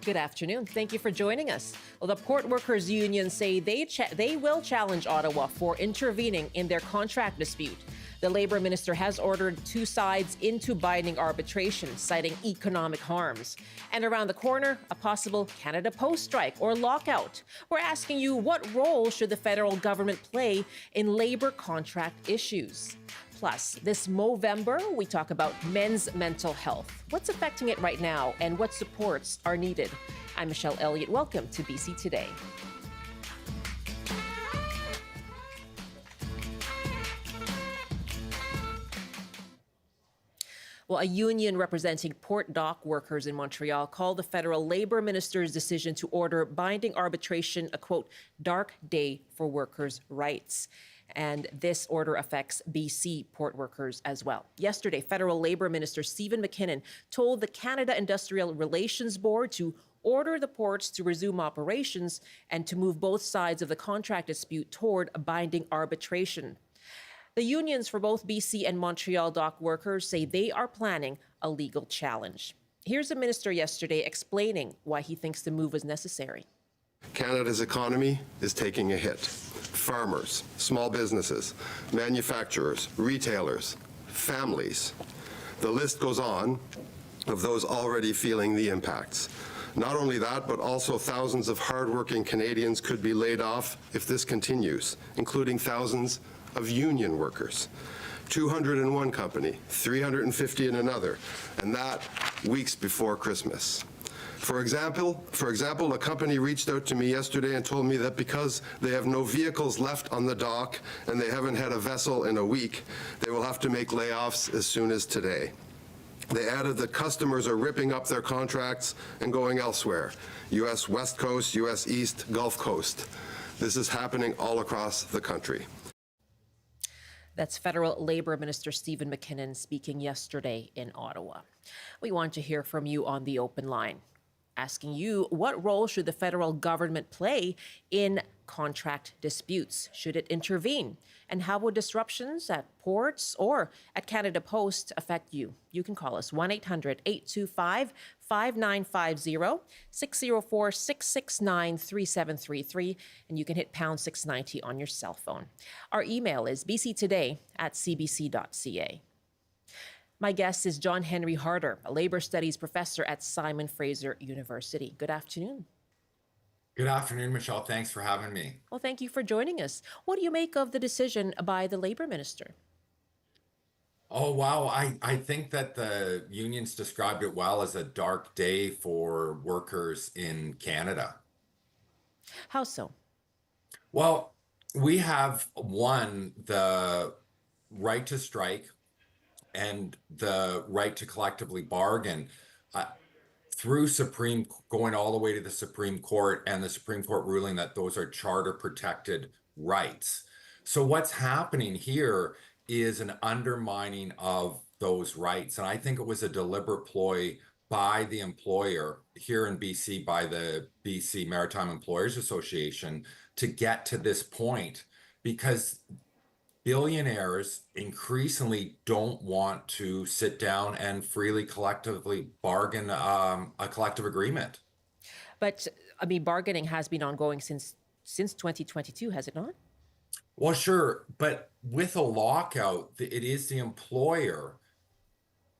Good afternoon. Thank you for joining us. Well, the Port Workers Union say they will challenge Ottawa for intervening in their contract dispute. The Labour Minister has ordered two sides into binding arbitration, citing economic harms. And around the corner, a possible Canada Post strike or lockout. We're asking you, what role should the federal government play in labour contract issues? Plus, this Movember, we talk about men's mental health. What's affecting it right now and what supports are needed? I'm Michelle Elliott. Welcome to BC Today. Well, a union representing port dock workers in Montreal called the federal Labour Minister's decision to order binding arbitration a, quote, dark day for workers' rights. And this order affects BC port workers as well. Yesterday, Federal Labour Minister Stephen McKinnon told the Canada Industrial Relations Board to order the ports to resume operations and to move both sides of the contract dispute toward a binding arbitration. The unions for both BC and Montreal dock workers say they are planning a legal challenge. Here's the minister yesterday explaining why he thinks the move was necessary. Canada's economy is taking a hit. Farmers, small businesses, manufacturers, retailers, families. The list goes on of those already feeling the impacts. Not only that, but also thousands of hardworking Canadians could be laid off if this continues, including thousands of union workers. 200 in one company, 350 in another, and that weeks before Christmas. For example, a company reached out to me yesterday and told me that because they have no vehicles left on the dock and they haven't had a vessel in a week, they will have to make layoffs as soon as today. They added that customers are ripping up their contracts and going elsewhere, U.S. West Coast, U.S. East, Gulf Coast. This is happening all across the country. That's Federal Labour Minister Stephen McKinnon speaking yesterday in Ottawa. We want to hear from you on the open line, asking you, what role should the federal government play in contract disputes? Should it intervene? And how would disruptions at ports or at Canada Post affect you? You can call us 1-800-825-5950, 604-669-3733, and you can hit pound 690 on your cell phone. Our email is bctoday@cbc.ca. My guest is John Henry Harder, a labor studies professor at Simon Fraser University. Good afternoon. Good afternoon, Michelle. Thanks for having me. Well, thank you for joining us. What do you make of the decision by the Labour Minister? Oh, wow. I think that the unions described it well as a dark day for workers in Canada. How so? Well, we have won the right to strike and the right to collectively bargain through going all the way to the Supreme Court, and the Supreme Court ruling that those are charter protected rights. So what's happening here is an undermining of those rights. And I think it was a deliberate ploy by the employer here in BC, by the BC Maritime Employers Association, to get to this point, because billionaires increasingly don't want to sit down and freely collectively bargain a collective agreement. But I mean, bargaining has been ongoing since 2022, has it not? Well, sure, but with a lockout, it is the employer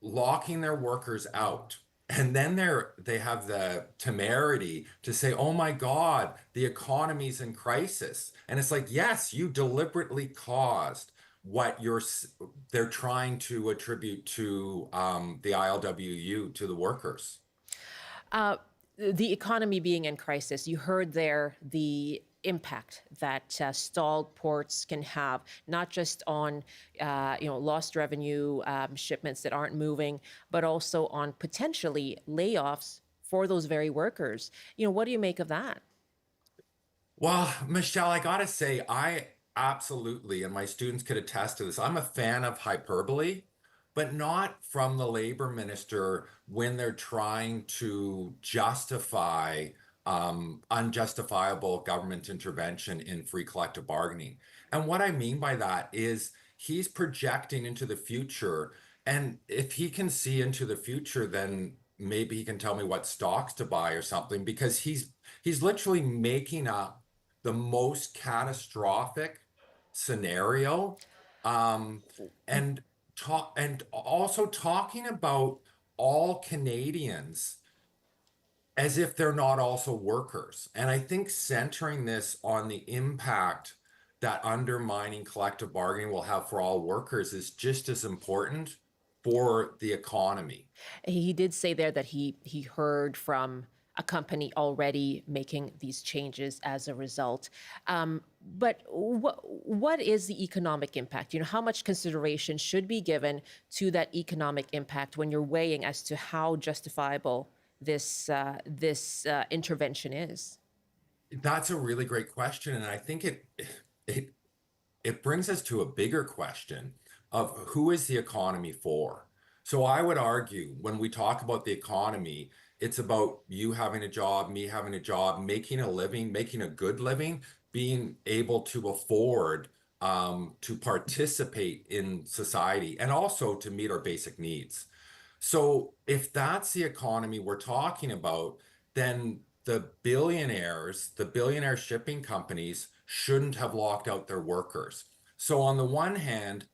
locking their workers out. And then they have the temerity to say, oh my God, the economy's in crisis. And it's like, yes, you deliberately caused what they're trying to attribute to the ILWU, to the workers. The economy being in crisis, you heard there the impact that stalled ports can have, not just on lost revenue, shipments that aren't moving, but also on potentially layoffs for those very workers. What do you make of that? Well, Michelle, I gotta say, I absolutely, and my students could attest to this, I'm a fan of hyperbole, but not from the labor minister when they're trying to justify unjustifiable government intervention in free collective bargaining. And what I mean by that is he's projecting into the future. And if he can see into the future, then maybe he can tell me what stocks to buy or something, because he's literally making up the most catastrophic scenario, um, and also talking about all Canadians as if they're not also workers. And I think centering this on the impact that undermining collective bargaining will have for all workers is just as important for the economy. He did say there that he heard from a company already making these changes as a result. But what is the economic impact? You know, how much consideration should be given to that economic impact when you're weighing as to how justifiable this intervention is? That's a really great question, and I think it it brings us to a bigger question of who is the economy for? So I would argue when we talk about the economy, it's about you having a job, me having a job, making a living, making a good living, being able to afford to participate in society and also to meet our basic needs. So if that's the economy we're talking about, then the billionaire shipping companies shouldn't have locked out their workers. So on the one hand,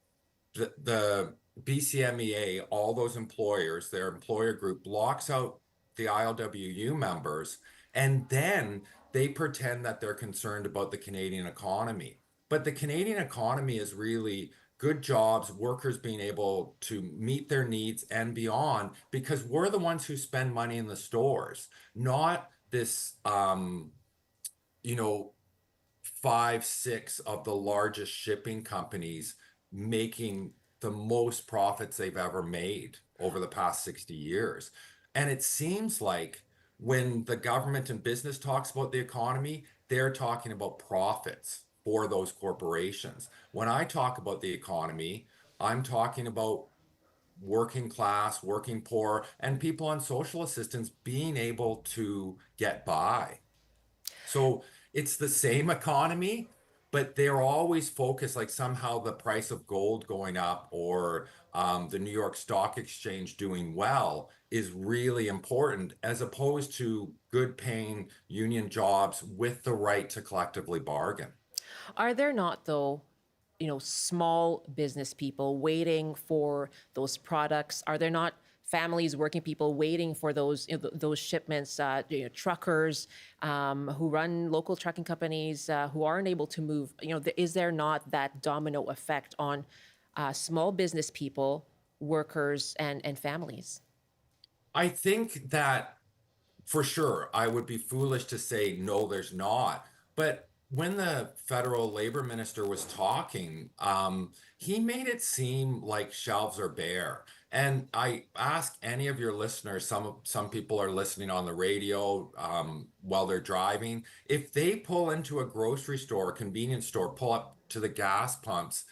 the BCMEA, all those employers, their employer group locks out the ILWU members, and then they pretend that they're concerned about the Canadian economy. But the Canadian economy is really good jobs, workers being able to meet their needs and beyond, because we're the ones who spend money in the stores, not this, you know, five, six of the largest shipping companies making the most profits they've ever made over the past 60 years. And it seems like when the government and business talks about the economy, they're talking about profits for those corporations. When I talk about the economy, I'm talking about working class, working poor, and people on social assistance being able to get by. So it's the same economy, but they're always focused like somehow the price of gold going up or the New York Stock Exchange doing well is really important, as opposed to good paying union jobs with the right to collectively bargain. Are there not, though, small business people waiting for those products? Are there not families, working people waiting for those those shipments? Truckers who run local trucking companies who aren't able to move. Is there not that domino effect on small business people, workers, and families? I think that for sure, I would be foolish to say no, there's not. But when the federal labor minister was talking, he made it seem like shelves are bare. And I ask any of your listeners, some people are listening on the radio while they're driving, if they pull into a grocery store, convenience store, pull up to the gas pumps,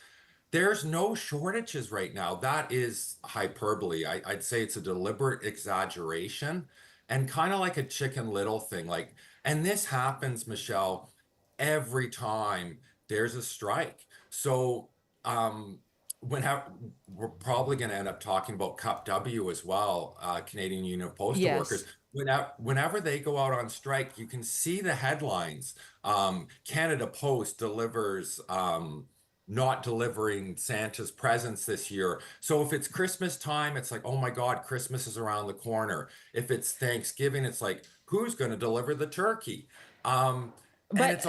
there's no shortages right now. That is hyperbole. I'd say it's a deliberate exaggeration and kind of like a Chicken Little thing. Like, and this happens, Michelle, every time there's a strike. So, whenever we're probably going to end up talking about Cup W as well, Canadian Union of Postal Workers. Yes. Whenever they go out on strike, you can see the headlines. Canada Post delivers. Not delivering Santa's presents this year. So if it's Christmas time, it's like, oh my God, Christmas is around the corner. If it's Thanksgiving, it's like, who's going to deliver the turkey? And But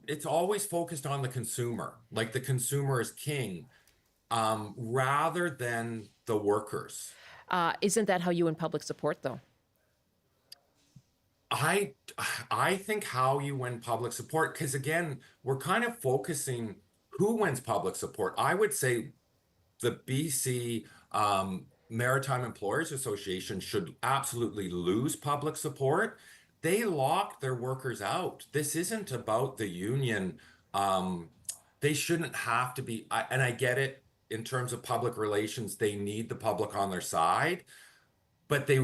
it's always focused on the consumer, like the consumer is king, rather than the workers. isn't that how you win public support, though? I I think how you win public support, because again, we're kind of focusing who wins public support. I would say the BC Maritime Employers Association should absolutely lose public support. They locked their workers out. This isn't about the union. Um, they shouldn't have to be, and I get it in terms of public relations, they need the public on their side, but they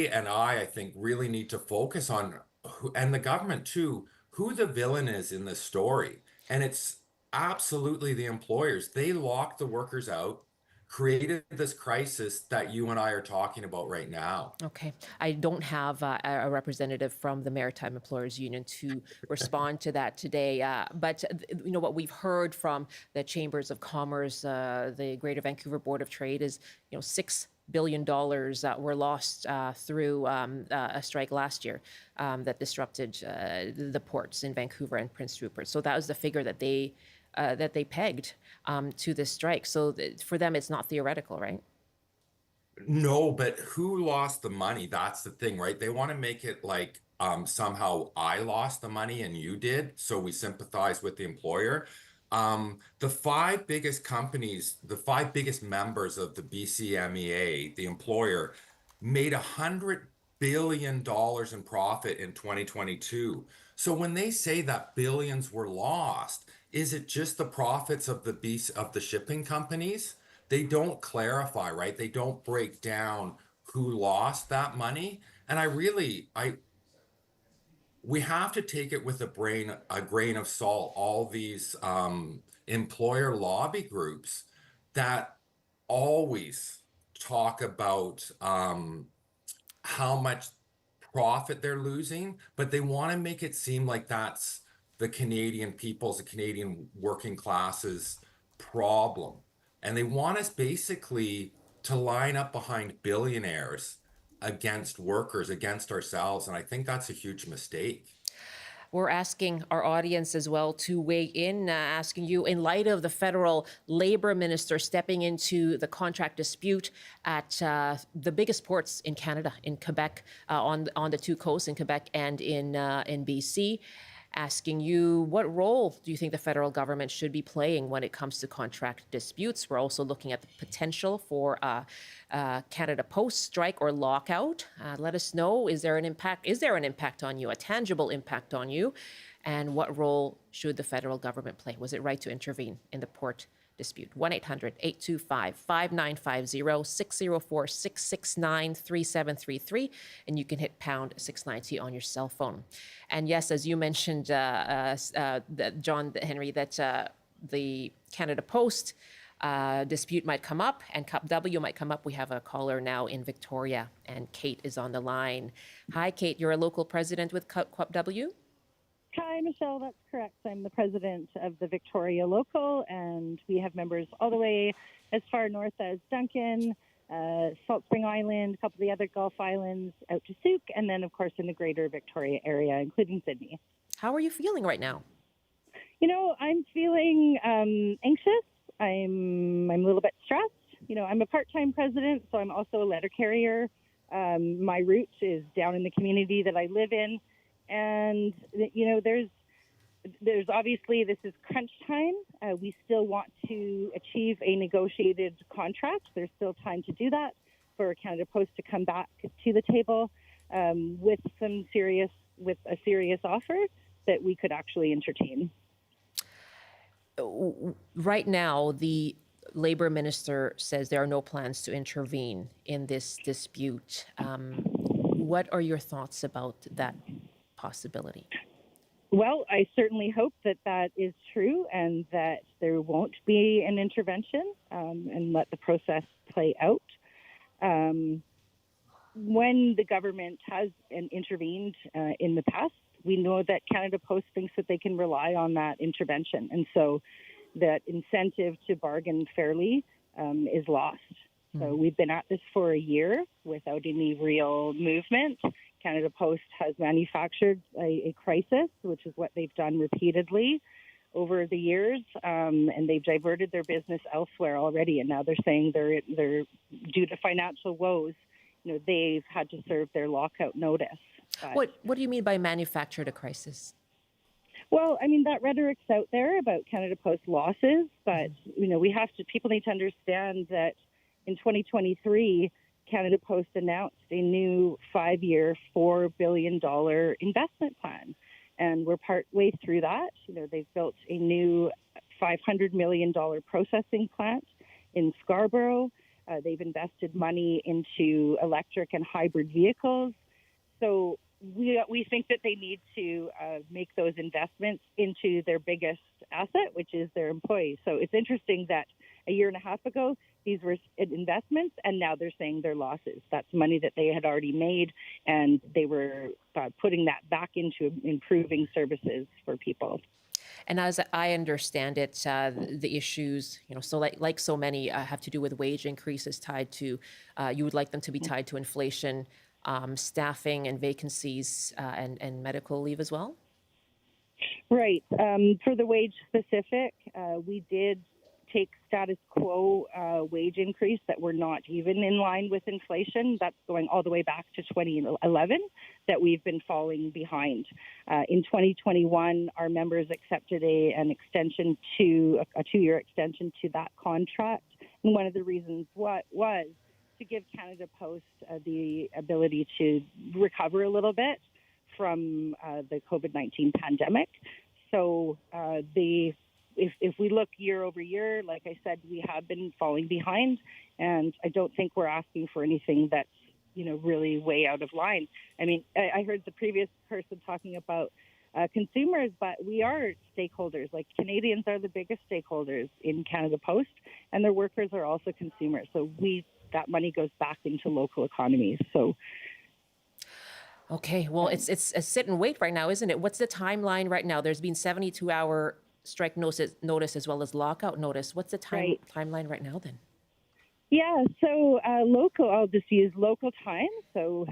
and I think, really need to focus on who, and the government too, who the villain is in this story. And it's absolutely the employers. They lock the workers out. created this crisis that you and I are talking about right now. Okay. I don't have a representative from the Maritime Employers Union to respond to that today. But you know what we've heard from the Chambers of Commerce, the Greater Vancouver Board of Trade is, you know, $6 billion were lost through a strike last year that disrupted the ports in Vancouver and Prince Rupert. So that was the figure that they pegged to this strike. So for them, it's not theoretical, right? No, but who lost the money? That's the thing, right? They want to make it like somehow I lost the money and you did, so we sympathize with the employer. The five biggest companies, the five biggest members of the BCMEA, the employer, made $100 billion in profit in 2022. So when they say that billions were lost, is it just the profits of the shipping companies? They don't clarify, right? They don't break down who lost that money. And we have to take it with a grain of salt, all these employer lobby groups that always talk about how much profit they're losing, but they want to make it seem like that's the Canadian working classes problem. And they want us basically to line up behind billionaires against workers, against ourselves. And I think that's a huge mistake. We're asking our audience as well to weigh in, asking you, in light of the federal labor minister stepping into the contract dispute at the biggest ports in Canada, in Quebec, on the two coasts, in Quebec and in BC, asking you, what role do you think the federal government should be playing when it comes to contract disputes? We're also looking at the potential for Canada Post strike or lockout. Let us know, is there an impact? Is there an impact on you, a tangible impact on you? And what role should the federal government play? Was it right to intervene in the port dispute? 1-800-825-5950, 604-669-3733, and you can hit pound 690 on your cell phone. And yes, as you mentioned, John Henry, that the Canada Post dispute might come up and Cup W might come up. We have a caller now in Victoria, and Kate is on the line. Hi, Kate. You're a local president with Cup W? Hi, Michelle. That's correct. I'm the president of the Victoria Local, and we have members all the way as far north as Duncan, Salt Spring Island, a couple of the other Gulf Islands, out to Souk, and then, of course, in the greater Victoria area, including Sydney. How are you feeling right now? You know, I'm feeling anxious. I'm a little bit stressed. You know, I'm a part-time president, so I'm also a letter carrier. My roots is down in the community that I live in. And, you know, there's obviously, this is crunch time. We still want to achieve a negotiated contract. There's still time to do that for Canada Post to come back to the table with a serious offer that we could actually entertain. Right now, the Labor Minister says there are no plans to intervene in this dispute. What are your thoughts about that possibility? Well, I certainly hope that that is true and that there won't be an intervention and let the process play out. When the government has intervened in the past, we know that Canada Post thinks that they can rely on that intervention. And so that incentive to bargain fairly is lost. So we've been at this for a year without any real movement. Canada Post has manufactured a crisis, which is what they've done repeatedly over the years, and they've diverted their business elsewhere already. And now they're saying they're due to financial woes, you know, they've had to serve their lockout notice. What do you mean by manufactured a crisis? Well, I mean, that rhetoric's out there about Canada Post losses, but, you know, people need to understand that in 2023, Canada Post announced a new 5-year, $4 billion investment plan. And we're partway through that. You know, they've built a new $500 million processing plant in Scarborough. They've invested money into electric and hybrid vehicles. So we think that they need to make those investments into their biggest asset, which is their employees. So it's interesting that a year and a half ago, these were investments, and now they're saying they're losses. That's money that they had already made, and they were putting that back into improving services for people. And as I understand it, the issues, so like so many, have to do with wage increases tied to, you would like them to be tied to inflation, staffing and vacancies, and medical leave as well? Right. For the wage specific, we did take status quo wage increase that were not even in line with inflation. That's going all the way back to 2011 that we've been falling behind. In 2021, our members accepted an extension to a 2-year extension to that contract. And one of the reasons was to give Canada Post the ability to recover a little bit from the COVID-19 pandemic. So if we look year over year, like I said, we have been falling behind, and I don't think we're asking for anything that's really way out of line. I mean, I heard the previous person talking about consumers, but we are stakeholders. Like, Canadians are the biggest stakeholders in Canada Post, and their workers are also consumers. So that money goes back into local economies. So. Okay, well, it's a sit and wait right now, isn't it? What's the timeline right now? There's been 72-hour strike notice as well as lockout notice. What's the timeline right now then? Yeah, so I'll just use local time. So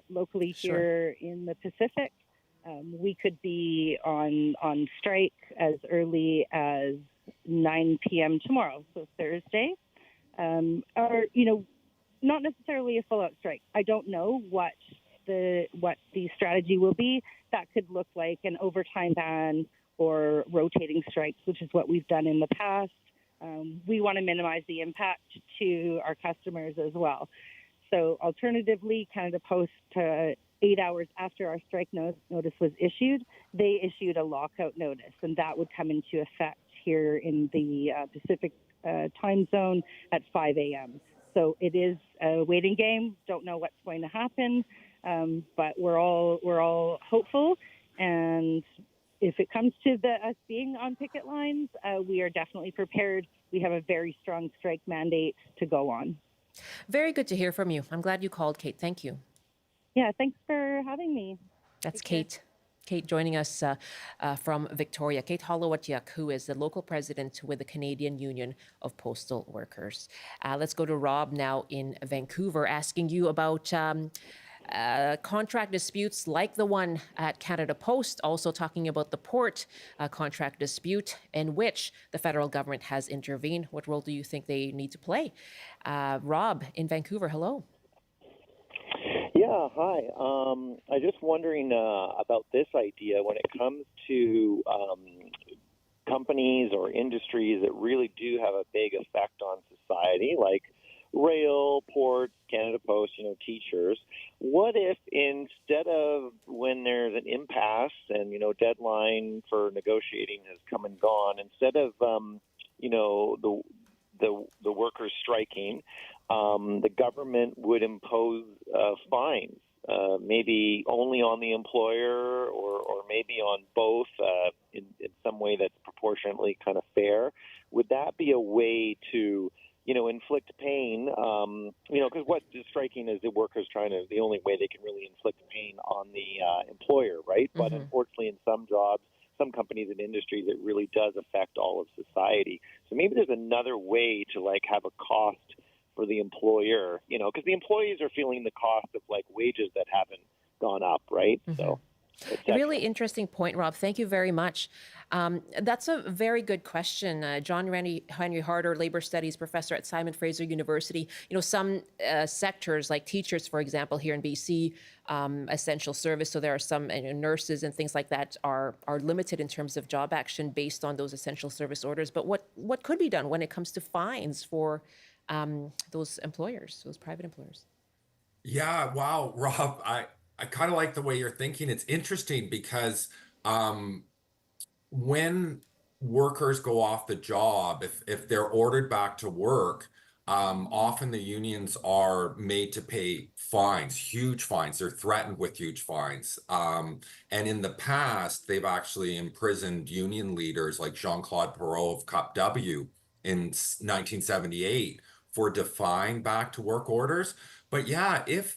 locally here in the Pacific, we could be on strike as early as 9 p.m. tomorrow, so Thursday. Or, not necessarily a full-out strike. I don't know what the strategy will be. That could look like an overtime ban or rotating strikes, which is what we've done in the past. We want to minimize the impact to our customers as well. So alternatively, Canada Post, 8 hours after our strike notice was issued, they issued a lockout notice, and that would come into effect here in the Pacific time zone at 5 a.m. So it is a waiting game. Don't know what's going to happen. But we're all hopeful, and if it comes to us being on picket lines, we are definitely prepared. We have a very strong strike mandate to go on. Very good to hear from you. I'm glad you called, Kate. Thank you. Yeah, thanks for having me. That's Kate. Kate joining us from Victoria. Kate Holowatiuk, who is the local president with the Canadian Union of Postal Workers. Let's go to Rob now in Vancouver, asking you about contract disputes like the one at Canada Post, also talking about the port contract dispute in which the federal government has intervened. What role do you think they need to play? Rob in Vancouver, hello. Yeah, hi. I'm just wondering about this idea when it comes to companies or industries that really do have a big effect on society, like rail, ports, Canada Post, teachers. What if instead of when there's an impasse and, deadline for negotiating has come and gone, instead of, the workers striking, the government would impose fines, maybe only on the employer or maybe on both in some way that's proportionately kind of fair? Would that be a way to inflict pain, because what is striking is the workers the only way they can really inflict pain on the employer, right? Mm-hmm. But unfortunately, in some jobs, some companies and industries, it really does affect all of society. So maybe there's another way to have a cost for the employer, because the employees are feeling the cost of wages that haven't gone up, right? Mm-hmm. So. A really interesting point, Rob. Thank you very much. That's a very good question. John Henry Harder, labor studies professor at Simon Fraser University. Some sectors like teachers, for example, here in BC, essential service. So there are some nurses and things like that are limited in terms of job action based on those essential service orders. But what could be done when it comes to fines for those employers, those private employers? Yeah, wow, Rob, I kind of like the way you're thinking. It's interesting because when workers go off the job, if they're ordered back to work, often the unions are made to pay fines, huge fines. They're threatened with huge fines. And in the past, they've actually imprisoned union leaders like Jean-Claude Perrault of CUP W in 1978 for defying back to work orders. But yeah, if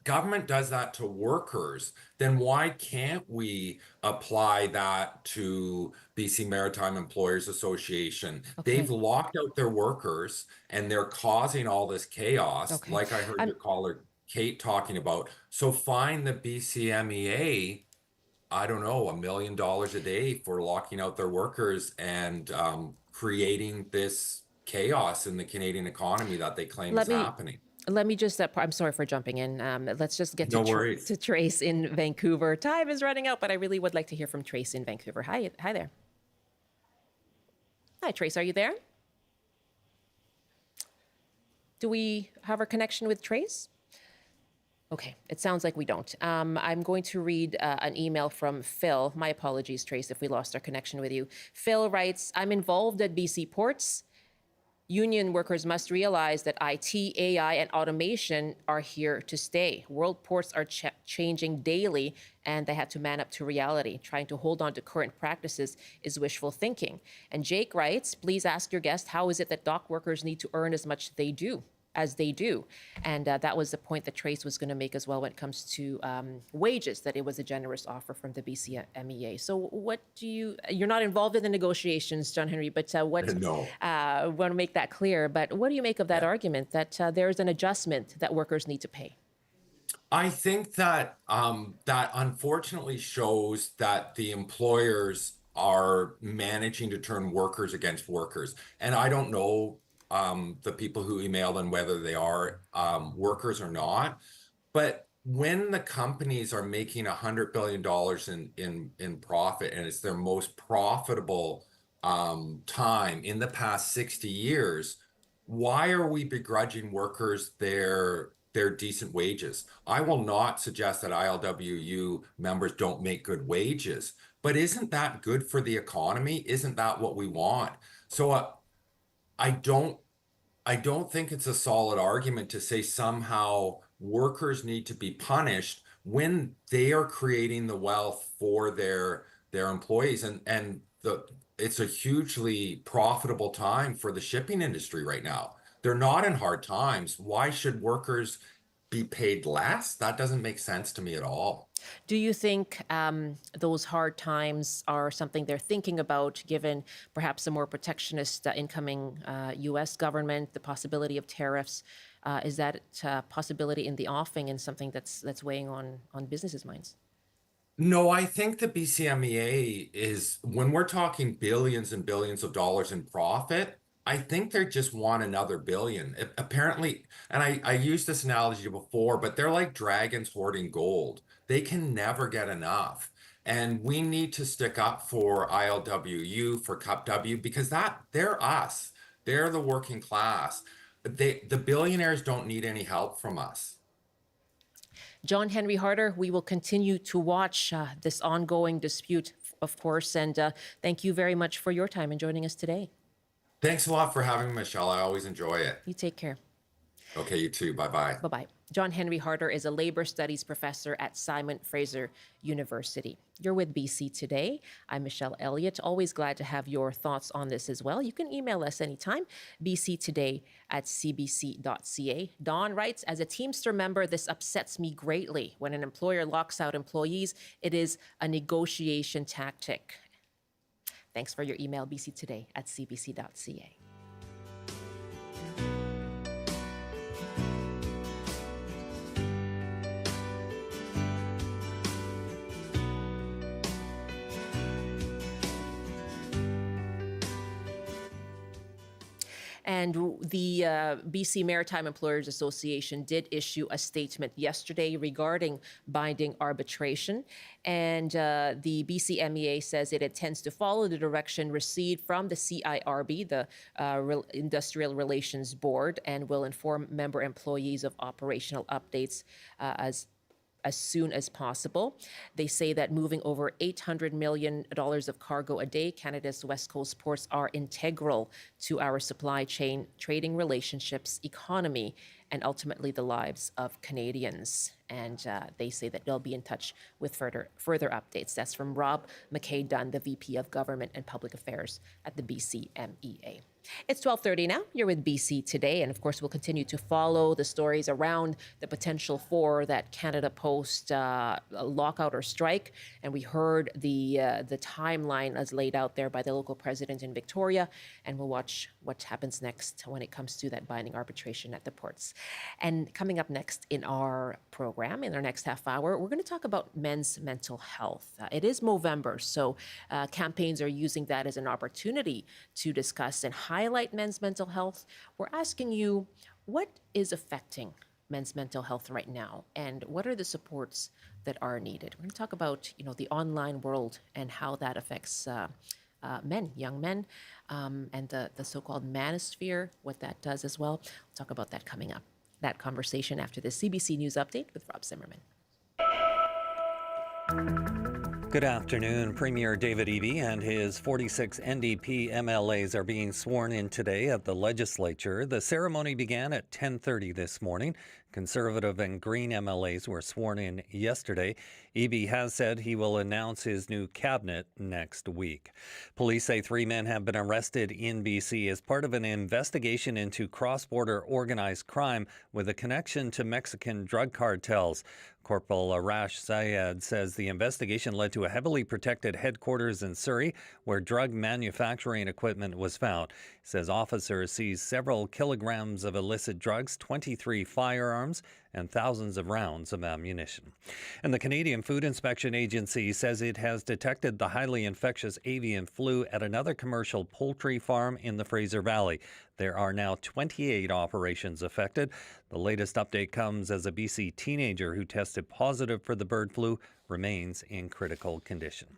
government does that to workers, then why can't we apply that to BC Maritime Employers Association? Okay. They've locked out their workers and they're causing all this chaos, Okay. like I heard your caller Kate talking about. So fine the BCMEA, I don't know, $1 million a day for locking out their workers and creating this chaos in the Canadian economy that they claim Let is me happening. let me just. I'm sorry for jumping in. Let's just get No to worries. to Trace in Vancouver. Time is running out, but I really would like to hear from Trace in Vancouver. Hi there. Hi, Trace. Are you there? Do we have our connection with Trace? Okay, it sounds like we don't. I'm going to read an email from Phil. My apologies, Trace, if we lost our connection with you. Phil writes, I'm involved at BC Ports. Union workers must realize that IT, AI, and automation are here to stay. World ports are changing daily, and they had to man up to reality. Trying to hold on to current practices is wishful thinking. And Jake writes, please ask your guest, how is it that dock workers need to earn as much as they do? And that was the point that Trace was going to make as well when it comes to wages, that it was a generous offer from the BCMEA. So what do you're not involved in the negotiations, John Henry, but No. want to make that clear, but what do you make of that argument that there's an adjustment that workers need to pay? I think that that unfortunately shows that the employers are managing to turn workers against workers. And I don't know the people who emailed and whether they are workers or not. But when the companies are making $100 billion in profit, and it's their most profitable time in the past 60 years, why are we begrudging workers their decent wages? I will not suggest that ILWU members don't make good wages, but isn't that good for the economy? Isn't that what we want? So I don't think it's a solid argument to say somehow workers need to be punished when they are creating the wealth for their employees, and it's a hugely profitable time for the shipping industry right now. They're not in hard times. Why should workers be paid less? That doesn't make sense to me at all. Do you think those hard times are something they're thinking about, given perhaps a more protectionist incoming U.S. government, the possibility of tariffs? Is that possibility in the offing and something that's weighing on businesses' minds? No, I think the BCMEA is, when we're talking billions and billions of dollars in profit, I think they just want another billion. Apparently, and I used this analogy before, but they're like dragons hoarding gold. They can never get enough. And we need to stick up for ILWU, for CupW, because they're us. They're the working class. The billionaires don't need any help from us. John Henry Harder, we will continue to watch this ongoing dispute, of course, and thank you very much for your time and joining us today. Thanks a lot for having me, Michelle. I always enjoy it. You take care. Okay, you too. Bye-bye. Bye-bye. John Henry Harder is a labor studies professor at Simon Fraser University. You're with BC Today. I'm Michelle Elliott. Always glad to have your thoughts on this as well. You can email us anytime, bctoday@cbc.ca. Don writes, as a Teamster member, this upsets me greatly. When an employer locks out employees, it is a negotiation tactic. Thanks for your email, bctoday@cbc.ca. And the BC Maritime Employers Association did issue a statement yesterday regarding binding arbitration. And the BCMEA says it intends to follow the direction received from the CIRB, the Industrial Relations Board, and will inform member employees of operational updates as soon as possible. They say that moving over $800 million of cargo a day, Canada's West Coast ports are integral to our supply chain, trading relationships, economy, and ultimately the lives of Canadians. And they say that they'll be in touch with further updates. That's from Rob McKay-Dunn, the VP of Government and Public Affairs at the BCMEA. It's 12:30 now. You're with BC Today, and of course, we'll continue to follow the stories around the potential for that Canada Post lockout or strike. And we heard the timeline as laid out there by the local president in Victoria, and we'll watch what happens next when it comes to that binding arbitration at the ports. And coming up next in our program, in our next half hour, we're going to talk about men's mental health. It is Movember, so campaigns are using that as an opportunity to discuss and highlight men's mental health. We're asking you, what is affecting men's mental health right now, and what are the supports that are needed? We're going to talk about, the online world and how that affects men, young men, and the so-called manosphere, what that does as well. We'll talk about that coming up. That conversation after the CBC News Update with Rob Zimmerman. Good afternoon. Premier David Eby and his 46 NDP MLAs are being sworn in today at the legislature. The ceremony began at 10:30 this morning. Conservative and Green MLAs were sworn in yesterday. Eby has said he will announce his new cabinet next week. Police say 3 men have been arrested in BC as part of an investigation into cross-border organized crime with a connection to Mexican drug cartels. Corporal Arash Zayed says the investigation led to a heavily protected headquarters in Surrey where drug manufacturing equipment was found. He says officers seized several kilograms of illicit drugs, 23 firearms, and thousands of rounds of ammunition. And the Canadian Food Inspection Agency says it has detected the highly infectious avian flu at another commercial poultry farm in the Fraser Valley. There are now 28 operations affected. The latest update comes as a BC teenager who tested positive for the bird flu remains in critical condition.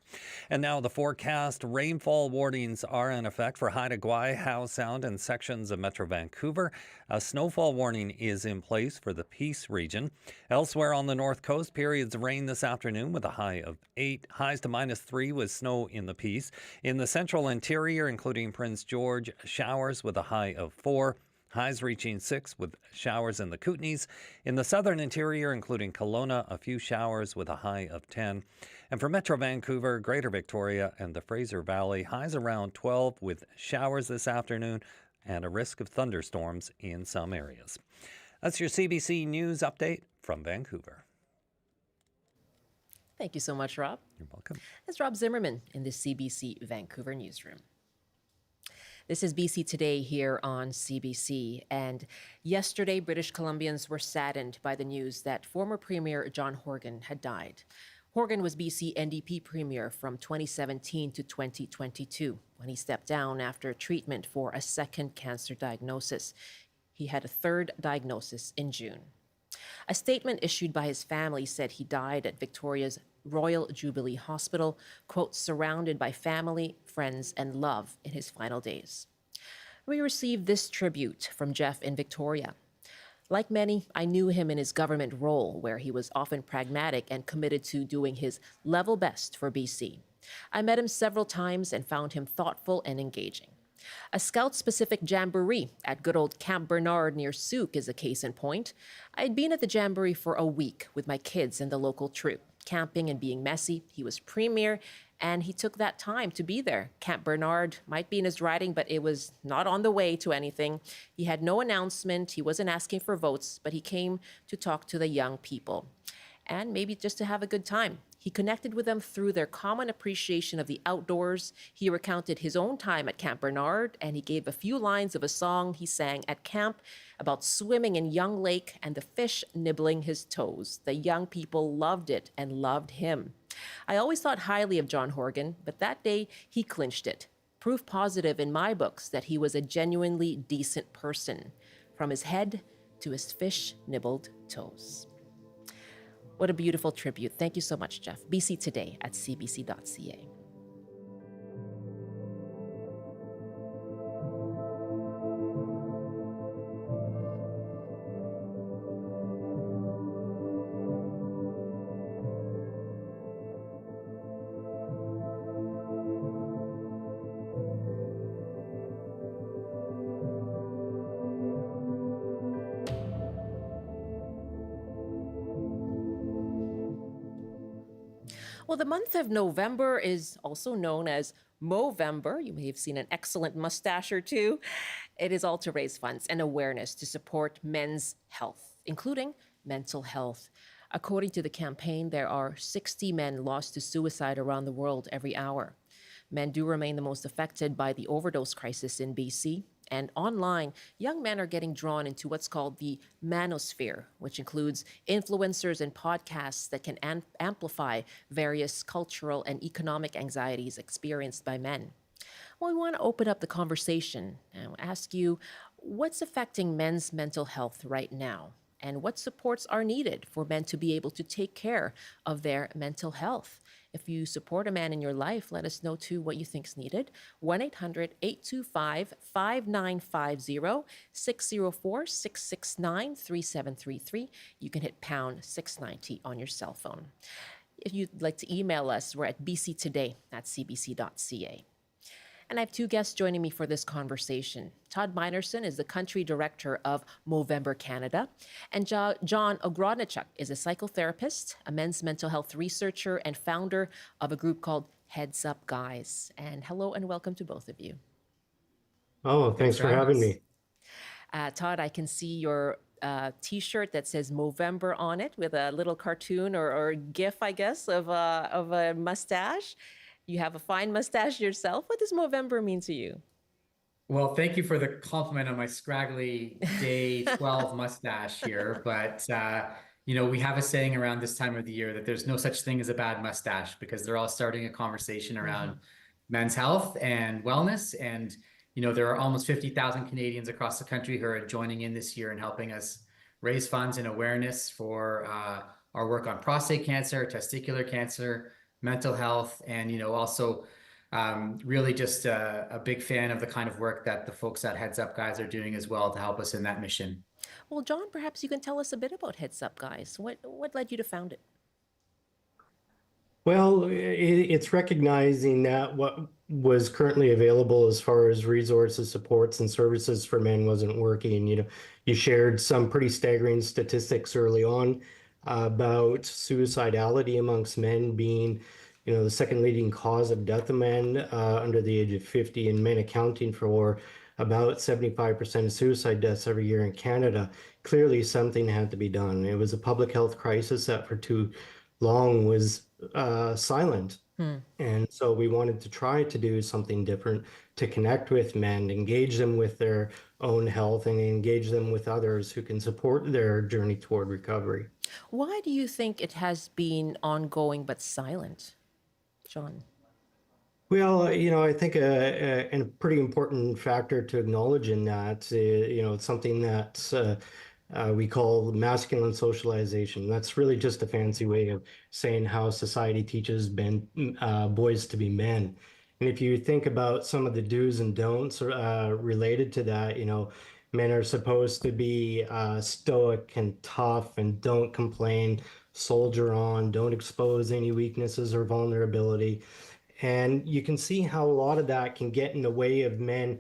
And now the forecast. Rainfall warnings are in effect for Haida Gwaii, Howe Sound, and sections of Metro Vancouver. A snowfall warning is in place for the Peace region. Elsewhere on the north coast, periods of rain this afternoon with a high of 8, highs to -3 with snow in the Peace. In the central interior, including Prince George, showers with a high of 4. Highs reaching 6 with showers in the Kootenays. In the southern interior, including Kelowna, a few showers with a high of 10. And for Metro Vancouver, Greater Victoria, and the Fraser Valley, highs around 12 with showers this afternoon and a risk of thunderstorms in some areas. That's your CBC News Update from Vancouver. Thank you so much, Rob. You're welcome. That's Rob Zimmerman in the CBC Vancouver newsroom. This is BC Today here on CBC. And yesterday, British Columbians were saddened by the news that former Premier John Horgan had died. Horgan was BC NDP Premier from 2017 to 2022 when he stepped down after treatment for a second cancer diagnosis. He had a third diagnosis in June. A statement issued by his family said he died at Victoria's Royal Jubilee Hospital, quote, surrounded by family, friends, and love in his final days. We received this tribute from Jeff in Victoria. Like many, I knew him in his government role, where he was often pragmatic and committed to doing his level best for BC. I met him several times and found him thoughtful and engaging. A Scout-specific jamboree at good old Camp Bernard near Souk is a case in point. I'd been at the jamboree for a week with my kids and the local troop. Camping and being messy. He was premier, and he took that time to be there. Camp Bernard might be in his riding, but it was not on the way to anything. He had no announcement. He wasn't asking for votes, but he came to talk to the young people and maybe just to have a good time. He connected with them through their common appreciation of the outdoors. He recounted his own time at Camp Bernard, and he gave a few lines of a song he sang at camp about swimming in Young Lake and the fish nibbling his toes. The young people loved it and loved him. I always thought highly of John Horgan, but that day he clinched it. Proof positive in my books that he was a genuinely decent person, from his head to his fish nibbled toes. What a beautiful tribute. Thank you so much, Jeff. BC Today at cbc.ca. Well, the month of November is also known as Movember. You may have seen an excellent mustache or two. It is all to raise funds and awareness to support men's health, including mental health. According to the campaign, there are 60 men lost to suicide around the world every hour. Men do remain the most affected by the overdose crisis in BC. And online, young men are getting drawn into what's called the manosphere, which includes influencers and podcasts that can amplify various cultural and economic anxieties experienced by men. Well, we want to open up the conversation and ask you what's affecting men's mental health right now? And what supports are needed for men to be able to take care of their mental health? If you support a man in your life, let us know too what you think is needed. 1-800-825-5950, 604-669-3733. You can hit pound 690 on your cell phone. If you'd like to email us, we're at bctoday@cbc.ca. And I have two guests joining me for this conversation. Todd Minerson is the country director of Movember Canada, and John Ogrodnichuk is a psychotherapist, a men's mental health researcher, and founder of a group called Heads Up Guys. And hello and welcome to both of you. Oh, thanks for having me. Todd, I can see your T-shirt that says Movember on it with a little cartoon or GIF, I guess, of a mustache. You have a fine mustache yourself. What does Movember mean to you? Well, thank you for the compliment on my scraggly day 12 mustache here. But, we have a saying around this time of the year that there's no such thing as a bad mustache because they're all starting a conversation around men's health and wellness. And, there are almost 50,000 Canadians across the country who are joining in this year and helping us raise funds and awareness for our work on prostate cancer, testicular cancer, mental health, and also really just a big fan of the kind of work that the folks at Heads Up Guys are doing as well to help us in that mission. Well, John, perhaps you can tell us a bit about Heads Up Guys. What led you to found it? Well, it's recognizing that what was currently available as far as resources, supports, and services for men wasn't working. You shared some pretty staggering statistics early on about suicidality amongst men being, the second leading cause of death of men under the age of 50, and men accounting for about 75% of suicide deaths every year in Canada. Clearly, something had to be done. It was a public health crisis that for too long was silent. And so we wanted to try to do something different to connect with men, engage them with their own health, and engage them with others who can support their journey toward recovery. Why do you think it has been ongoing but silent, John? Well, I think a pretty important factor to acknowledge in that, it's something that we call masculine socialization. That's really just a fancy way of saying how society teaches boys to be men. And if you think about some of the do's and don'ts related to that, men are supposed to be stoic and tough and don't complain, soldier on, don't expose any weaknesses or vulnerability. And you can see how a lot of that can get in the way of men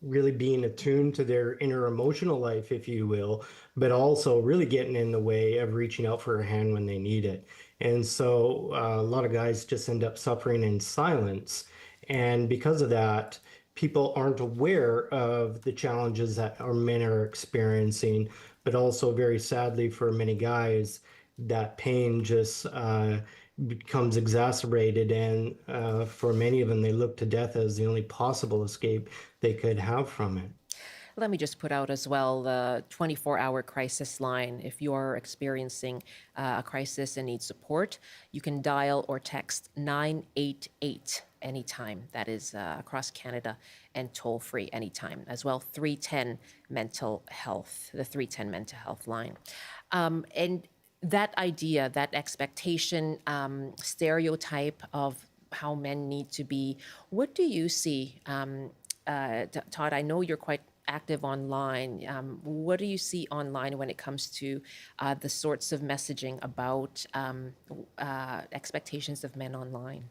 really being attuned to their inner emotional life, if you will, but also really getting in the way of reaching out for a hand when they need it. And so a lot of guys just end up suffering in silence. And because of that, people aren't aware of the challenges that our men are experiencing, but also very sadly for many guys, that pain just becomes exacerbated, and for many of them, they look to death as the only possible escape they could have from it. Let me just put out as well the 24-hour crisis line. If you are experiencing a crisis and need support, you can dial or text 988 anytime. That is across Canada, and toll free anytime. As well, 310 mental health, the 310 mental health line. And that idea, that expectation, stereotype of how men need to be, what do you see, Todd? I know you're quite active online. What do you see online when it comes to the sorts of messaging about expectations of men online?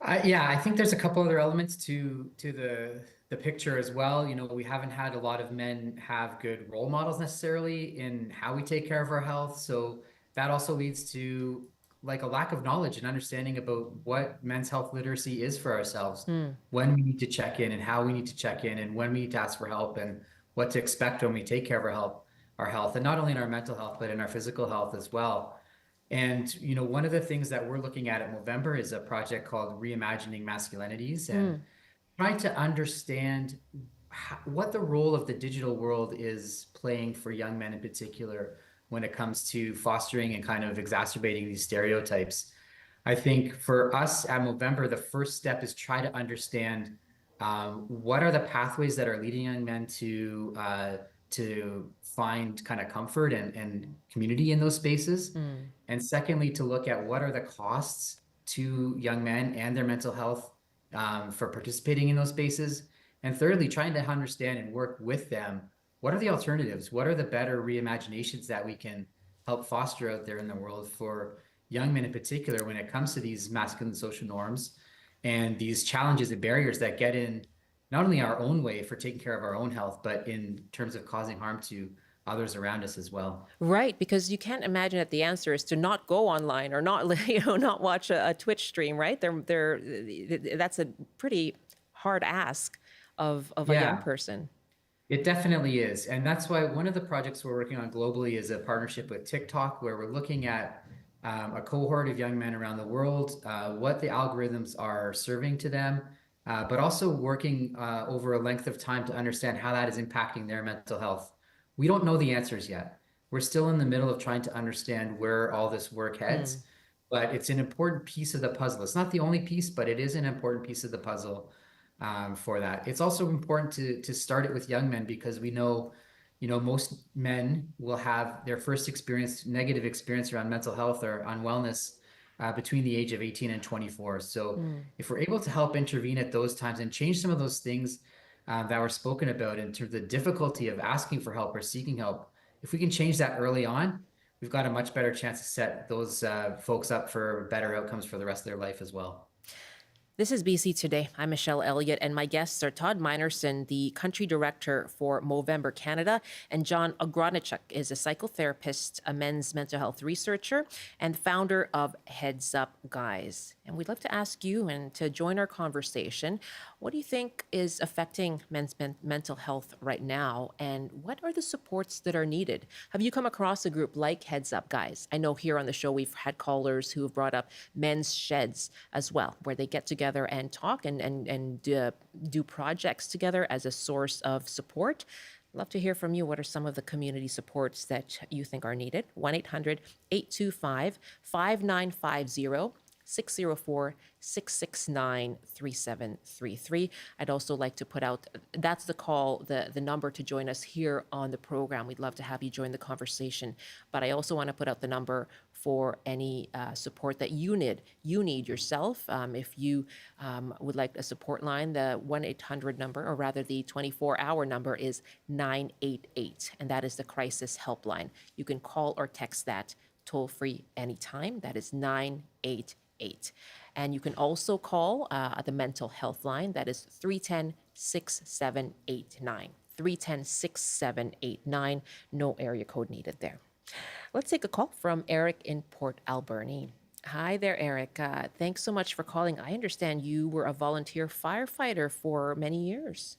I think there's a couple other elements to the picture as well. We haven't had a lot of men have good role models necessarily in how we take care of our health. So that also leads to like a lack of knowledge and understanding about what men's health literacy is for ourselves, when we need to check in and how we need to check in and when we need to ask for help and what to expect when we take care of our health, and not only in our mental health, but in our physical health as well. And, you know, one of the things that we're looking at Movember is a project called Reimagining Masculinities, and trying to understand what the role of the digital world is playing for young men in particular when it comes to fostering and kind of exacerbating these stereotypes. I think for us at Movember, the first step is try to understand what are the pathways that are leading young men to find kind of comfort and community in those spaces. And secondly, to look at what are the costs to young men and their mental health for participating in those spaces. And thirdly, trying to understand and work with them. What are the alternatives? What are the better reimaginations that we can help foster out there in the world for young men in particular when it comes to these masculine social norms and these challenges and barriers that get in not only our own way for taking care of our own health, but in terms of causing harm to others around us as well. Right, because you can't imagine that the answer is to not go online or not, not watch a Twitch stream, right? That's a pretty hard ask of a young person. It definitely is. And that's why one of the projects we're working on globally is a partnership with TikTok, where we're looking at a cohort of young men around the world, what the algorithms are serving to them, but also working over a length of time to understand how that is impacting their mental health. We don't know the answers yet. We're still in the middle of trying to understand where all this work heads, but it's an important piece of the puzzle. It's not the only piece, but it is an important piece of the puzzle for that. It's also important to start it with young men, because we know, you know, most men will have their first negative experience around mental health or unwellness between the age of 18 and 24. So if we're able to help intervene at those times and change some of those things that were spoken about in terms of the difficulty of asking for help or seeking help, if we can change that early on, we've got a much better chance to set those folks up for better outcomes for the rest of their life as well. This is BC Today. I'm Michelle Elliott, and my guests are Todd Minerson, the country director for Movember Canada, and John Ogranichuk is a psychotherapist, a men's mental health researcher, and founder of Heads Up Guys. And we'd love to ask you and to join our conversation. What do you think is affecting men's mental health right now, and what are the supports that are needed? Have you come across a group like Heads Up Guys? I know here on the show we've had callers who have brought up men's sheds as well, where they get together and talk and do projects together as a source of support. Love to hear from you. What are some of the community supports that you think are needed? 1-800-825-5950. 604-669-3733. I'd also like to put out, that's the call, the number to join us here on the program. We'd love to have you join the conversation. But I also want to put out the number for any support that you need yourself. If you would like a support line, the 1-800 number, or rather the 24-hour number, is 988, and that is the crisis helpline. You can call or text that toll-free anytime. That is 988. And you can also call the mental health line. That is 310-6789. 310-6789. No area code needed there. Let's take a call from Eric in Port Alberni. Hi there, Eric. Thanks so much for calling. I understand you were a volunteer firefighter for many years.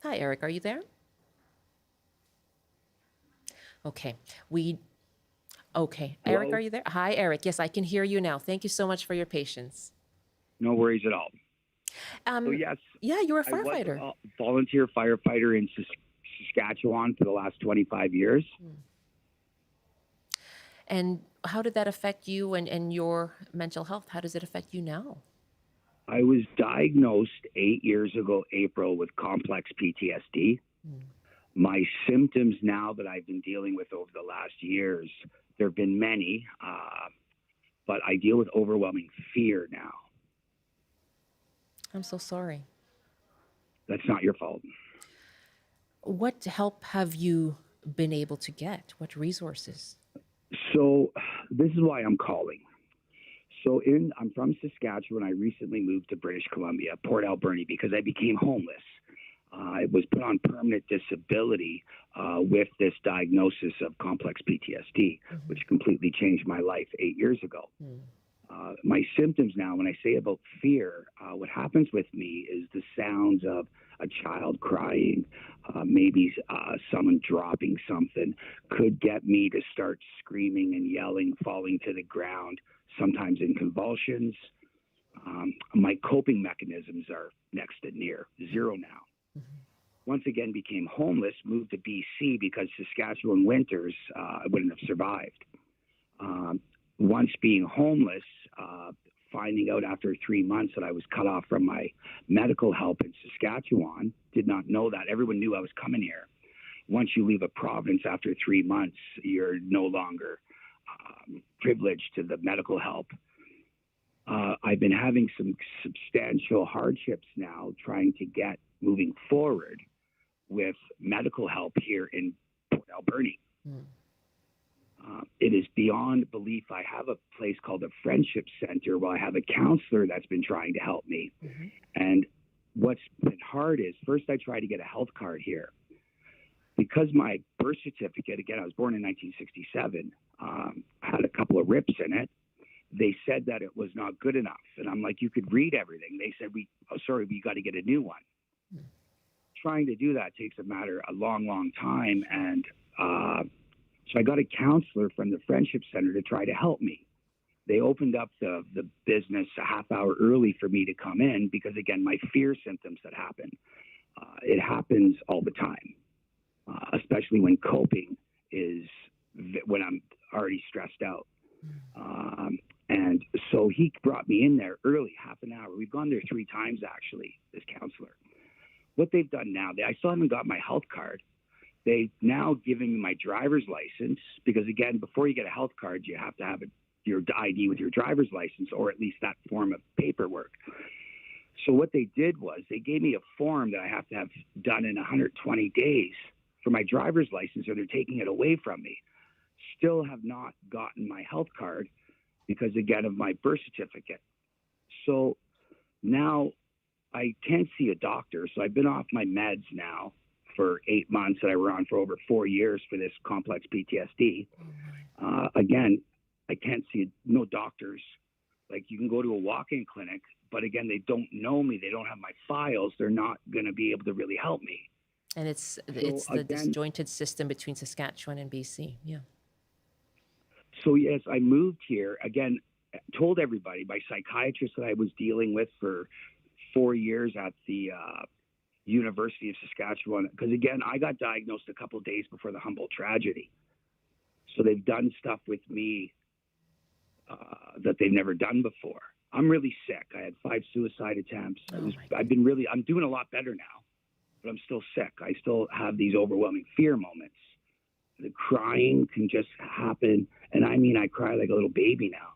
Hi, Eric. Are you there? Okay. Eric, are you there? Hi, Eric. Yes, I can hear you now. Thank you so much for your patience. No worries at all. So yes. Yeah, you're a firefighter. I was a volunteer firefighter in Saskatchewan for the last 25 years. And how did that affect you and your mental health? How does it affect you now? I was diagnosed 8 years ago, April, with complex PTSD. My symptoms now that I've been dealing with over the last years, there have been many, but I deal with overwhelming fear now. I'm so sorry. That's not your fault. What help have you been able to get? What resources? So this is why I'm calling. So I'm from Saskatchewan. I recently moved to British Columbia, Port Alberni, because I became homeless. I was put on permanent disability with this diagnosis of complex PTSD, which completely changed my life 8 years ago. My symptoms now, when I say about fear, what happens with me is the sounds of a child crying, maybe someone dropping something, could get me to start screaming and yelling, falling to the ground, sometimes in convulsions. My coping mechanisms are next to near zero now. Once again, became homeless, moved to BC because Saskatchewan winters I wouldn't have survived. Once being homeless, finding out after 3 months that I was cut off from my medical help in Saskatchewan, did not know that. Everyone knew I was coming here. Once you leave a province after 3 months, you're no longer privileged to the medical help. I've been having some substantial hardships now trying to get moving forward with medical help here in Port Alberni. It is beyond belief. I have a place called a friendship center where I have a counselor that's been trying to help me. And what's been hard is first I tried to get a health card here. Because my birth certificate, again, I was born in 1967, had a couple of rips in it. They said that it was not good enough. And I'm like, you could read everything. They said, we got to get a new one. Trying to do that takes a long time. And so I got a counselor from the Friendship Center to try to help me. They opened up the business a half hour early for me to come in because, again, my fear symptoms that happen. It happens all the time, especially when coping is when I'm already stressed out. And so he brought me in there early, half an hour. We've gone there 3 times, actually, this counselor. What they've done now, I still haven't got my health card. They've now given me my driver's license because, again, before you get a health card, you have to have your ID with your driver's license or at least that form of paperwork. So what they did was they gave me a form that I have to have done in 120 days for my driver's license, or they're taking it away from me. Still have not gotten my health card because, again, of my birth certificate. So now I can't see a doctor. So I've been off my meds now for 8 months that I were on for over 4 years for this complex PTSD. Again, I can't see no doctors. Like, you can go to a walk-in clinic, but again, they don't know me. They don't have my files. They're not going to be able to really help me. And it's the disjointed system between Saskatchewan and BC. Yeah. So yes, I moved here, again, told everybody, my psychiatrist that I was dealing with for 4 years at the University of Saskatchewan, because again, I got diagnosed a couple of days before the Humboldt tragedy. So they've done stuff with me that they've never done before. I'm really sick. I had 5 suicide attempts. I'm doing a lot better now, but I'm still sick. I still have these overwhelming fear moments. The crying can just happen. And I mean, I cry like a little baby now.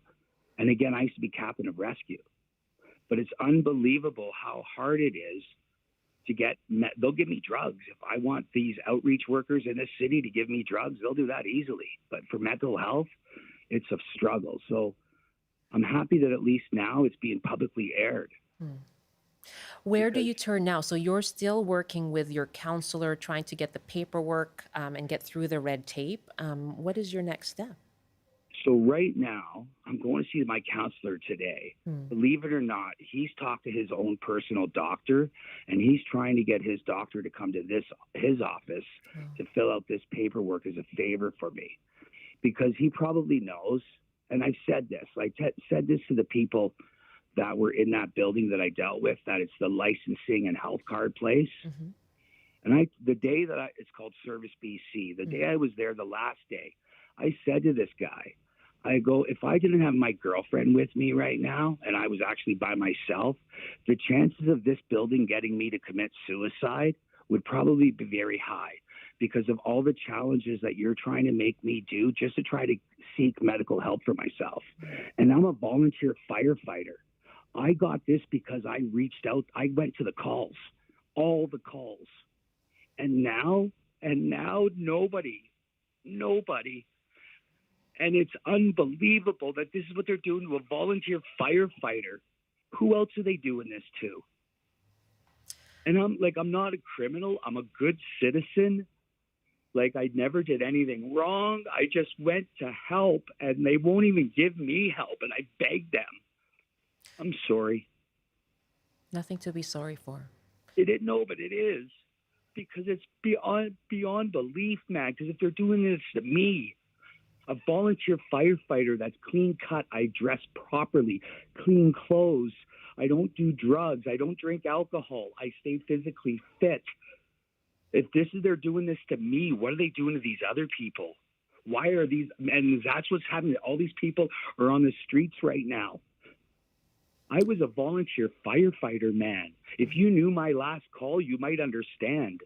And again, I used to be captain of rescue. But it's unbelievable how hard it is to get, they'll give me drugs. If I want these outreach workers in this city to give me drugs, they'll do that easily. But for mental health, it's a struggle. So I'm happy that at least now it's being publicly aired. Where do you turn now? So you're still working with your counselor, trying to get the paperwork and get through the red tape. What is your next step? So right now, I'm going to see my counselor today. Believe it or not, he's talked to his own personal doctor, and he's trying to get his doctor to come to his office to fill out this paperwork as a favor for me. Because he probably knows, and I've said this, I said this to the people that were in that building that I dealt with, that it's the licensing and health card place. And the day that it's called Service BC, the day I was there, the last day, I said to this guy, I go, if I didn't have my girlfriend with me right now, and I was actually by myself, the chances of this building getting me to commit suicide would probably be very high because of all the challenges that you're trying to make me do just to try to seek medical help for myself. And I'm a volunteer firefighter. I got this because I reached out. I went to the calls, all the calls. And now nobody. And it's unbelievable that this is what they're doing to a volunteer firefighter. Who else are they doing this to? And I'm not a criminal. I'm a good citizen. Like, I never did anything wrong. I just went to help, and they won't even give me help, and I begged them. I'm sorry. Nothing to be sorry for. They didn't know, but it is. Because it's beyond belief, man. Because if they're doing this to me, a volunteer firefighter that's clean cut, I dress properly, clean clothes, I don't do drugs, I don't drink alcohol, I stay physically fit. If they're doing this to me, what are they doing to these other people? Why are these, and that's what's happening. All these people are on the streets right now. I was a volunteer firefighter, man. If you knew my last call, you might understand.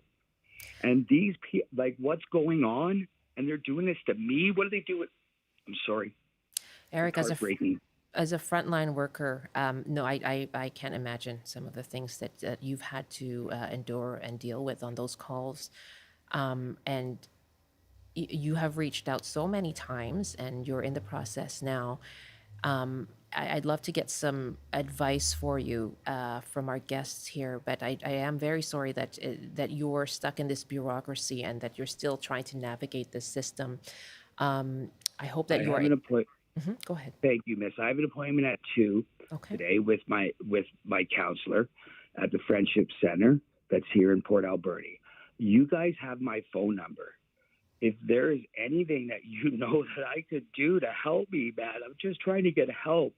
And these people, like, what's going on? And they're doing this to me? What are they doing? I'm sorry. Eric, It's heartbreaking. as a frontline worker, no, I can't imagine some of the things that you've had to endure and deal with on those calls. And you have reached out so many times, and you're in the process now. I'd love to get some advice for you from our guests here, but I am very sorry that you're stuck in this bureaucracy and that you're still trying to navigate this system. I hope that you are. Go ahead. Thank you, Miss. I have an appointment at 2 today with my counselor at the Friendship Center that's here in Port Alberni. You guys have my phone number. If there is anything that you know that I could do to help me, man, I'm just trying to get help.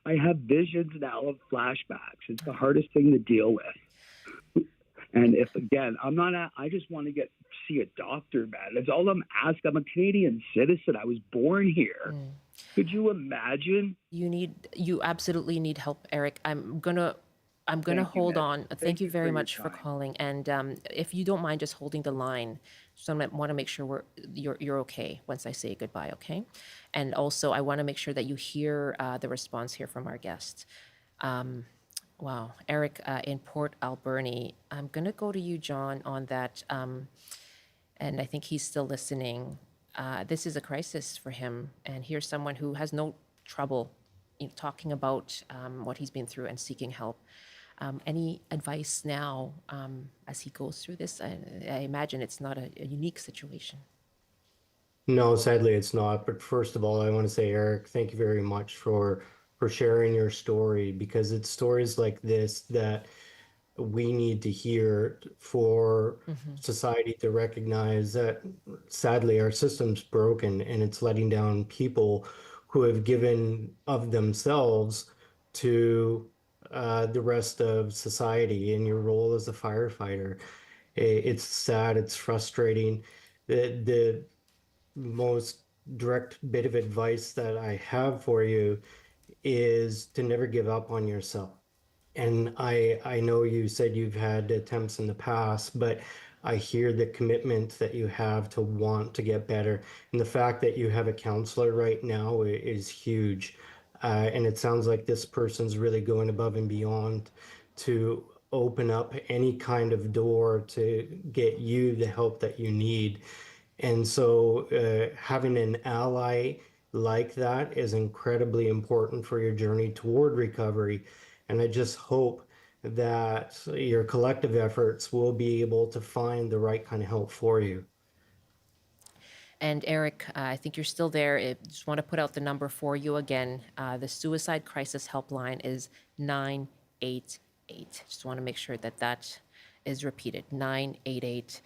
I have visions now of flashbacks. It's the hardest thing to deal with. And if, again, I just want to see a doctor, man. That's all I'm asking. I'm a Canadian citizen. I was born here. Could you imagine? You absolutely need help, Eric. I'm gonna hold on. Thank you very much for calling. And if you don't mind just holding the line, so I want to make sure you're okay once I say goodbye, okay? And also, I want to make sure that you hear the response here from our guest. Wow, Eric in Port Alberni. I'm gonna go to you, John, on that. And I think he's still listening. This is a crisis for him, and here's someone who has no trouble talking about what he's been through and seeking help. Any advice now as he goes through this? I imagine it's not a unique situation. No, sadly it's not. But first of all, I want to say, Eric, thank you very much for sharing your story, because it's stories like this that we need to hear for society to recognize that sadly our system's broken and it's letting down people who have given of themselves to the rest of society in your role as a firefighter. It's sad, it's frustrating. The most direct bit of advice that I have for you is to never give up on yourself. And I know you said you've had attempts in the past, but I hear the commitment that you have to want to get better. And the fact that you have a counselor right now is huge. And it sounds like this person's really going above and beyond to open up any kind of door to get you the help that you need. And so having an ally like that is incredibly important for your journey toward recovery. And I just hope that your collective efforts will be able to find the right kind of help for you. And Eric, I think you're still there. I just want to put out the number for you again. The Suicide Crisis Helpline is 988. Just want to make sure that that is repeated, 988.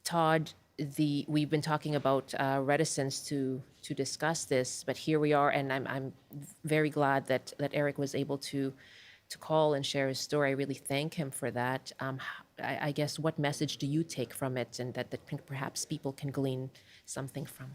Todd, we've been talking about reticence to discuss this, but here we are, and I'm very glad that Eric was able to call and share his story. I really thank him for that. I guess, what message do you take from it, and that perhaps people can glean something from?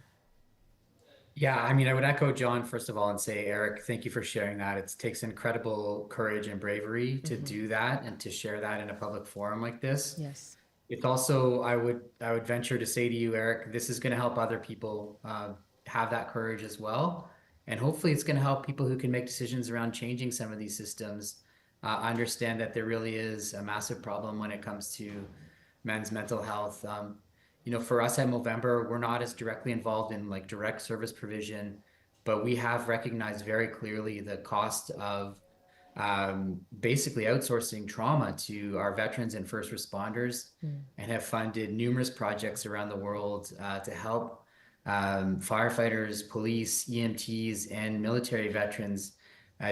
Yeah, I mean, I would echo John, first of all, and say, Eric, thank you for sharing that. It takes incredible courage and bravery to do that and to share that in a public forum like this. Yes. It's also, I would venture to say to you, Eric, this is going to help other people have that courage as well. And hopefully it's going to help people who can make decisions around changing some of these systems understand that there really is a massive problem when it comes to men's mental health. For us at Movember, we're not as directly involved in like direct service provision, but we have recognized very clearly the cost of basically outsourcing trauma to our veterans and first responders, and have funded numerous projects around the world to help firefighters, police, EMTs, and military veterans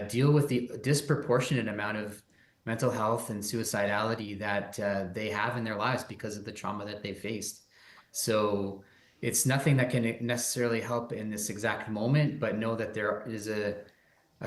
deal with the disproportionate amount of mental health and suicidality that they have in their lives because of the trauma that they faced. So it's nothing that can necessarily help in this exact moment, but know that there is a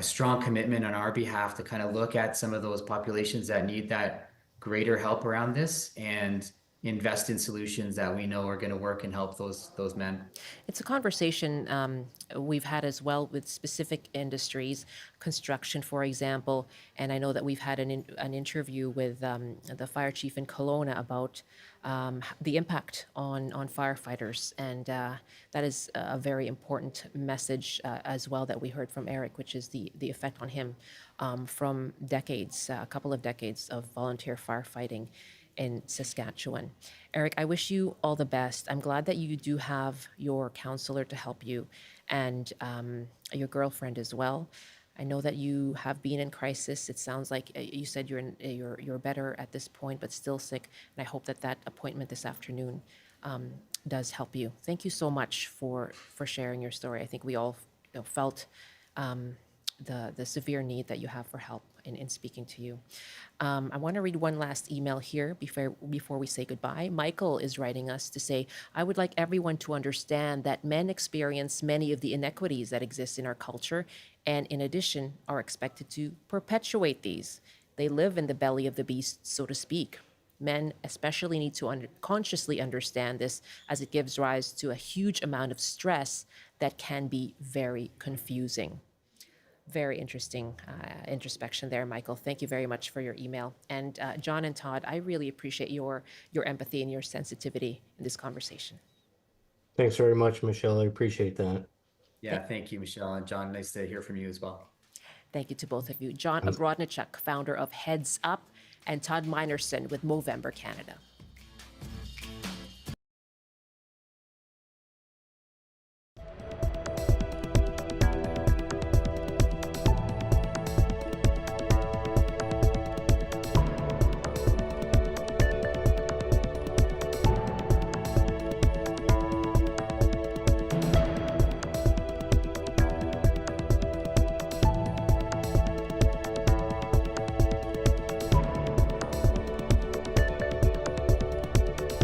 strong commitment on our behalf to kind of look at some of those populations that need that greater help around this and invest in solutions that we know are going to work and help those men. It's a conversation we've had as well with specific industries, construction, for example. And I know that we've had an interview with the fire chief in Kelowna about the impact on firefighters. And that is a very important message as well that we heard from Eric, which is the effect on him from decades, a couple of decades of volunteer firefighting in Saskatchewan. Eric, I wish you all the best. I'm glad that you do have your counselor to help you and your girlfriend as well. I know that you have been in crisis. It sounds like you said you're better at this point, but still sick. And I hope that appointment this afternoon does help you. Thank you so much for sharing your story. I think we all felt the severe need that you have for help in speaking to you. I want to read one last email here before we say goodbye. Michael is writing us to say, I would like everyone to understand that men experience many of the inequities that exist in our culture, and in addition, are expected to perpetuate these. They live in the belly of the beast, so to speak. Men especially need to consciously understand this, as it gives rise to a huge amount of stress that can be very confusing. Very interesting introspection there, Michael. Thank you very much for your email. And John and Todd, I really appreciate your empathy and your sensitivity in this conversation. Thanks very much, Michelle. I appreciate that. Yeah, thank you, Michelle. And John, nice to hear from you as well. Thank you to both of you. John Ogrodnichuk, founder of Heads Up, and Todd Minerson with Movember Canada.